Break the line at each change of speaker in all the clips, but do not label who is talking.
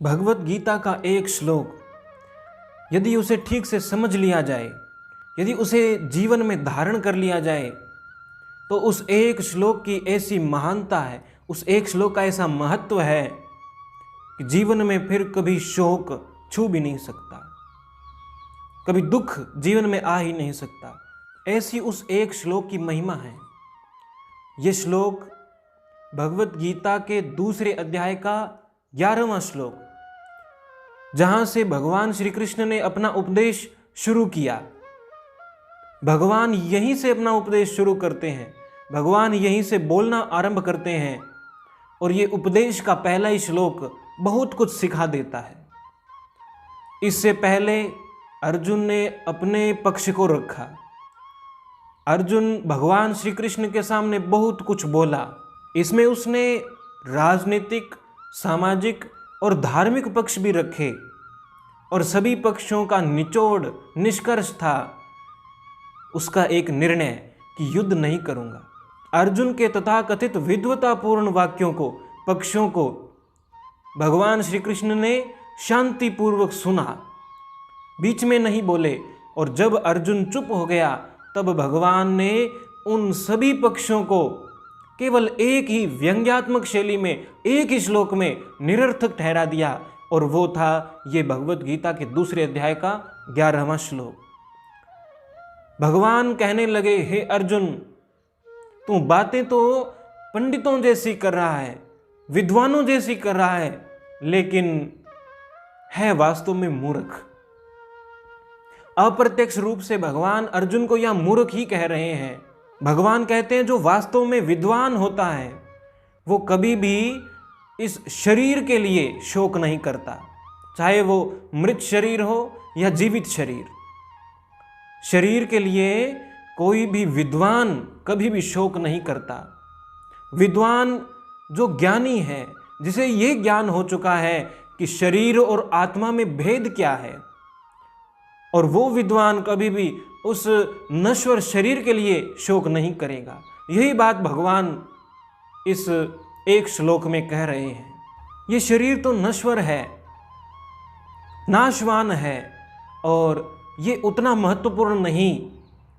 भगवत गीता का एक श्लोक यदि उसे ठीक से समझ लिया जाए, यदि उसे जीवन में धारण कर लिया जाए, तो उस एक श्लोक की ऐसी महानता है, उस एक श्लोक का ऐसा महत्व है कि जीवन में फिर कभी शोक छू भी नहीं सकता, कभी दुख जीवन में आ ही नहीं सकता। ऐसी उस एक श्लोक की महिमा है। ये श्लोक भगवत गीता के दूसरे अध्याय का 11वां श्लोक, जहां से भगवान श्री कृष्ण ने अपना उपदेश शुरू किया। भगवान यहीं से अपना उपदेश शुरू करते हैं, भगवान यहीं से बोलना आरंभ करते हैं और ये उपदेश का पहला ही श्लोक बहुत कुछ सिखा देता है। इससे पहले अर्जुन ने अपने पक्ष को रखा। अर्जुन भगवान श्री कृष्ण के सामने बहुत कुछ बोला। इसमें उसने राजनीतिक, सामाजिक और धार्मिक पक्ष भी रखे और सभी पक्षों का निचोड़ निष्कर्ष था उसका एक निर्णय कि युद्ध नहीं करूंगा। अर्जुन के तथाकथित विद्वतापूर्ण वाक्यों को, पक्षों को भगवान श्री कृष्ण ने शांतिपूर्वक सुना, बीच में नहीं बोले। और जब अर्जुन चुप हो गया तब भगवान ने उन सभी पक्षों को केवल एक ही व्यंग्यात्मक शैली में, एक ही श्लोक में निरर्थक ठहरा दिया, और वो था ये भगवत गीता के दूसरे अध्याय का 11वां श्लोक। भगवान कहने लगे, हे अर्जुन, तू बातें तो पंडितों जैसी कर रहा है, विद्वानों जैसी कर रहा है, लेकिन है वास्तव में मूर्ख। अप्रत्यक्ष रूप से भगवान अर्जुन को यहां मूर्ख ही कह रहे हैं। भगवान कहते हैं जो वास्तव में विद्वान होता है वो कभी भी इस शरीर के लिए शोक नहीं करता, चाहे वो मृत शरीर हो या जीवित शरीर। शरीर के लिए कोई भी विद्वान कभी भी शोक नहीं करता। विद्वान जो ज्ञानी है, जिसे ये ज्ञान हो चुका है कि शरीर और आत्मा में भेद क्या है, और वो विद्वान कभी भी उस नश्वर शरीर के लिए शोक नहीं करेगा। यही बात भगवान इस एक श्लोक में कह रहे हैं। ये शरीर तो नश्वर है, नाशवान है, और ये उतना महत्वपूर्ण नहीं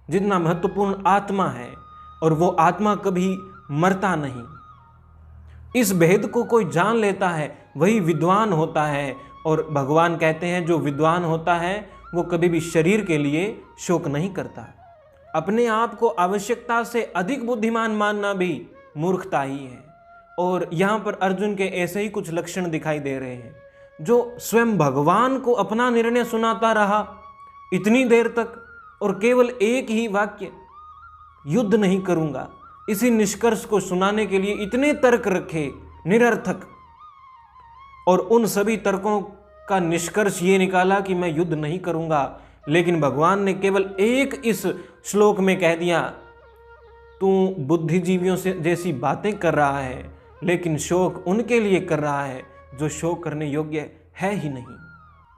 जितना महत्वपूर्ण आत्मा है, और वो आत्मा कभी मरता नहीं। इस भेद को कोई जान लेता है वही विद्वान होता है। और भगवान कहते हैं जो विद्वान होता है वो कभी भी शरीर के लिए शोक नहीं करता। अपने आप को आवश्यकता से अधिक बुद्धिमान मानना भी मूर्खता ही है। और यहाँ पर अर्जुन के ऐसे ही कुछ लक्षण दिखाई दे रहे हैं। जो स्वयं भगवान को अपना निर्णय सुनाता रहा इतनी देर तक, और केवल एक ही वाक्य, युद्ध नहीं करूंगा, इसी निष्कर्ष को सुनाने के लिए इतने तर्क रखे निरर्थक, और उन सभी तर्कों का निष्कर्ष ये निकाला कि मैं युद्ध नहीं करूंगा। लेकिन भगवान ने केवल एक इस श्लोक में कह दिया, तू बुद्धिजीवियों से जैसी बातें कर रहा है, लेकिन शोक उनके लिए कर रहा है जो शोक करने योग्य है ही नहीं।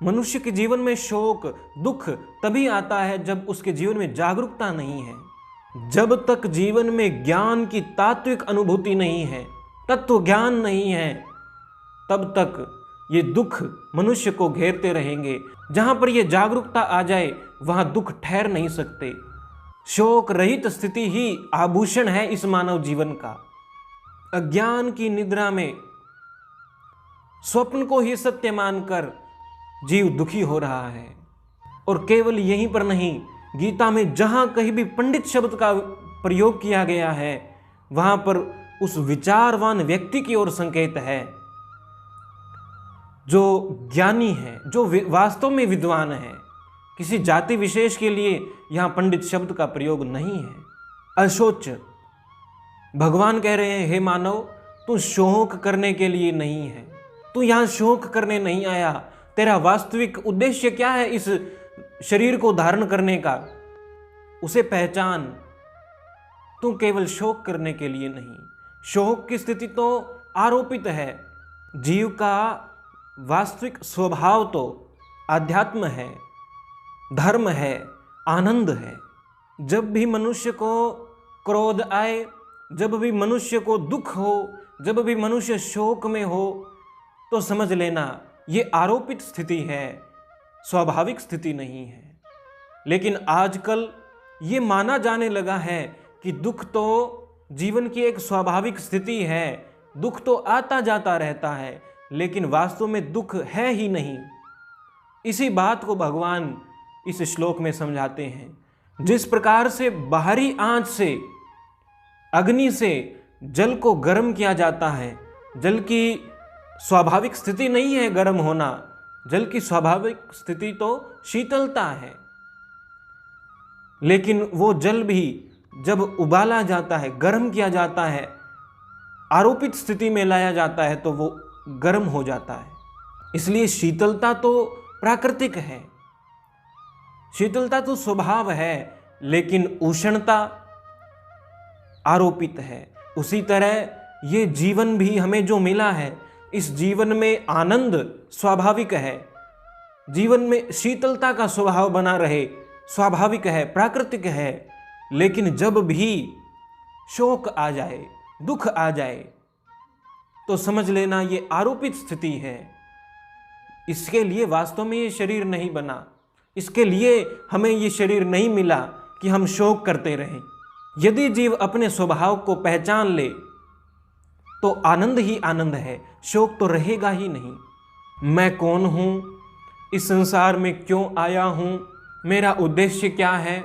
मनुष्य के जीवन में शोक, दुख तभी आता है जब उसके जीवन में जागरूकता नहीं है। जब तक जीवन में ज्ञान की तात्विक अनुभूति नहीं है, तत्व ज्ञान नहीं है, तब तक ये दुख मनुष्य को घेरते रहेंगे। जहां पर ये जागरूकता आ जाए वहां दुख ठहर नहीं सकते। शोक रहित स्थिति ही आभूषण है इस मानव जीवन का। अज्ञान की निद्रा में स्वप्न को ही सत्य मानकर जीव दुखी हो रहा है। और केवल यहीं पर नहीं, गीता में जहां कहीं भी पंडित शब्द का प्रयोग किया गया है वहां पर उस विचारवान व्यक्ति की ओर संकेत है, जो ज्ञानी है, जो वास्तव में विद्वान है। किसी जाति विशेष के लिए यहां पंडित शब्द का प्रयोग नहीं है। अशोच, भगवान कह रहे हैं, हे मानव, तू शोक करने के लिए नहीं है, तू यहां शोक करने नहीं आया। तेरा वास्तविक उद्देश्य क्या है इस शरीर को धारण करने का, उसे पहचान। तू केवल शोक करने के लिए नहीं। शोक की स्थिति तो आरोपित है। जीव का वास्तविक स्वभाव तो आध्यात्म है, धर्म है, आनंद है। जब भी मनुष्य को क्रोध आए, जब भी मनुष्य को दुख हो, जब भी मनुष्य शोक में हो, तो समझ लेना ये आरोपित स्थिति है, स्वाभाविक स्थिति नहीं है। लेकिन आजकल ये माना जाने लगा है कि दुख तो जीवन की एक स्वाभाविक स्थिति है, दुख तो आता जाता रहता है, लेकिन वास्तव में दुख है ही नहीं। इसी बात को भगवान इस श्लोक में समझाते हैं। जिस प्रकार से बाहरी आंच से, अग्नि से जल को गर्म किया जाता है, जल की स्वाभाविक स्थिति नहीं है गर्म होना, जल की स्वाभाविक स्थिति तो शीतलता है, लेकिन वो जल भी जब उबाला जाता है, गर्म किया जाता है, आरोपित स्थिति में लाया जाता है तो वो गर्म हो जाता है। इसलिए शीतलता तो प्राकृतिक है, शीतलता तो स्वभाव है, लेकिन उष्णता आरोपित है। उसी तरह ये जीवन भी हमें जो मिला है, इस जीवन में आनंद स्वाभाविक है, जीवन में शीतलता का स्वभाव बना रहे स्वाभाविक है, प्राकृतिक है। लेकिन जब भी शोक आ जाए, दुख आ जाए, तो समझ लेना ये आरोपित स्थिति है। इसके लिए वास्तव में ये शरीर नहीं बना, इसके लिए हमें ये शरीर नहीं मिला कि हम शोक करते रहें। यदि जीव अपने स्वभाव को पहचान ले तो आनंद ही आनंद है, शोक तो रहेगा ही नहीं। मैं कौन हूँ, इस संसार में क्यों आया हूँ, मेरा उद्देश्य क्या है,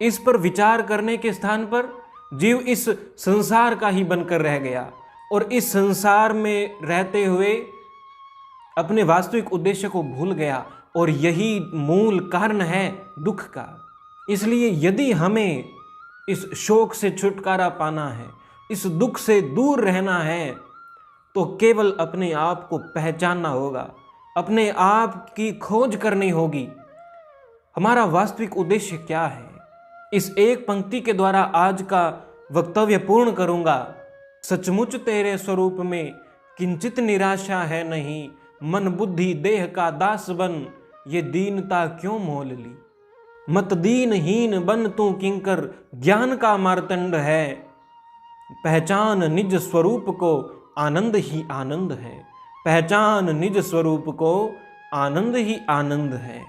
इस पर विचार करने के स्थान पर जीव इस संसार का ही बनकर रह गया और इस संसार में रहते हुए अपने वास्तविक उद्देश्य को भूल गया, और यही मूल कारण है दुख का। इसलिए यदि हमें इस शोक से छुटकारा पाना है, इस दुख से दूर रहना है, तो केवल अपने आप को पहचानना होगा, अपने आप की खोज करनी होगी। हमारा वास्तविक उद्देश्य क्या है? इस एक पंक्ति के द्वारा आज का वक्तव्य पूर्ण करूंगा। सचमुच तेरे स्वरूप में किंचित निराशा है नहीं, मन बुद्धि देह का दास बन, ये दीनता क्यों मोल ली। मत दीनहीन बन तू किंकर, ज्ञान का मार्तंड है, पहचान निज स्वरूप को आनंद ही आनंद है, पहचान निज स्वरूप को आनंद ही आनंद है।